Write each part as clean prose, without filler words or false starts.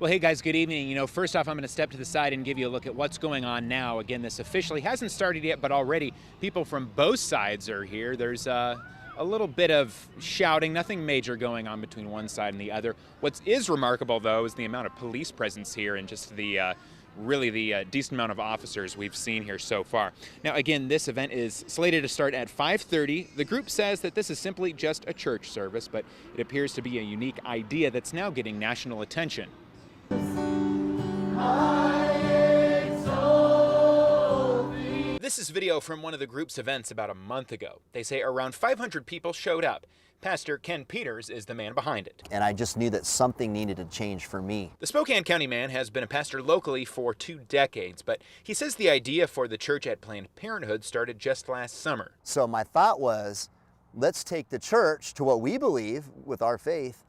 Well, hey guys, good evening. First off, I'm going to step to the side and give you a look at what's going on now. Again, this officially hasn't started yet, but already people from both sides are here. There's a little bit of shouting, nothing major going on between one side and the other. What is remarkable, though, is the amount of police presence here and just the decent amount of officers we've seen here so far. Now, again, this event is slated to start at 5:30. The group says that this is simply just a church service, but it appears to be a unique idea that's now getting national attention. This is video from one of the group's events about a month ago. They say around 500 people showed up. Pastor Ken Peters is the man behind it. And I just knew that something needed to change for me. The Spokane County man has been a pastor locally for 2 decades, but he says the idea for the church at Planned Parenthood started just last summer. So my thought was, let's take the church to what we believe with our faith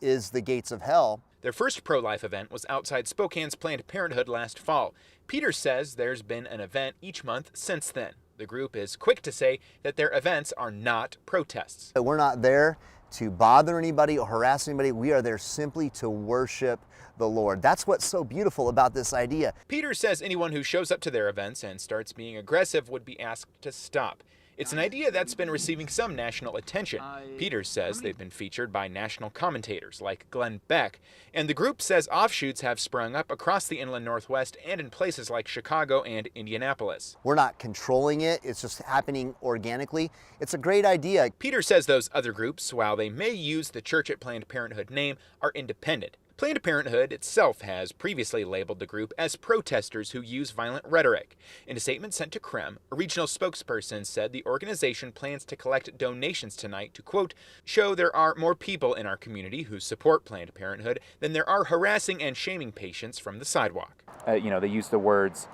is the gates of hell. Their first pro-life event was outside Spokane's Planned Parenthood last fall. Peters says there's been an event each month since then. The group is quick to say that their events are not protests. We're not there to bother anybody or harass anybody. We are there simply to worship the Lord. That's what's so beautiful about this idea. Peters says anyone who shows up to their events and starts being aggressive would be asked to stop. It's an idea that's been receiving some national attention. Peters says they've been featured by national commentators like Glenn Beck, and the group says offshoots have sprung up across the inland Northwest and in places like Chicago and Indianapolis. We're not controlling it, it's just happening organically. It's a great idea. Peters says those other groups, while they may use the Church at Planned Parenthood name, are independent. Planned Parenthood itself has previously labeled the group as protesters who use violent rhetoric. In a statement sent to KREM, a regional spokesperson said the organization plans to collect donations tonight to, quote, show there are more people in our community who support Planned Parenthood than there are harassing and shaming patients from the sidewalk. They use the words,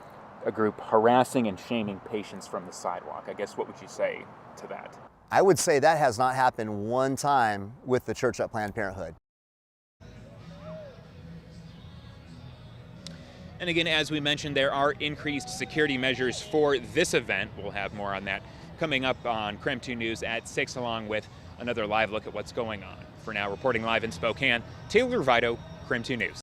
a group harassing and shaming patients from the sidewalk. I guess what would you say to that? I would say that has not happened one time with the church at Planned Parenthood. And again, as we mentioned, there are increased security measures for this event. We'll have more on that coming up on KREM 2 News at 6, along with another live look at what's going on. For now, reporting live in Spokane, Taylor Viydo, KREM 2 News.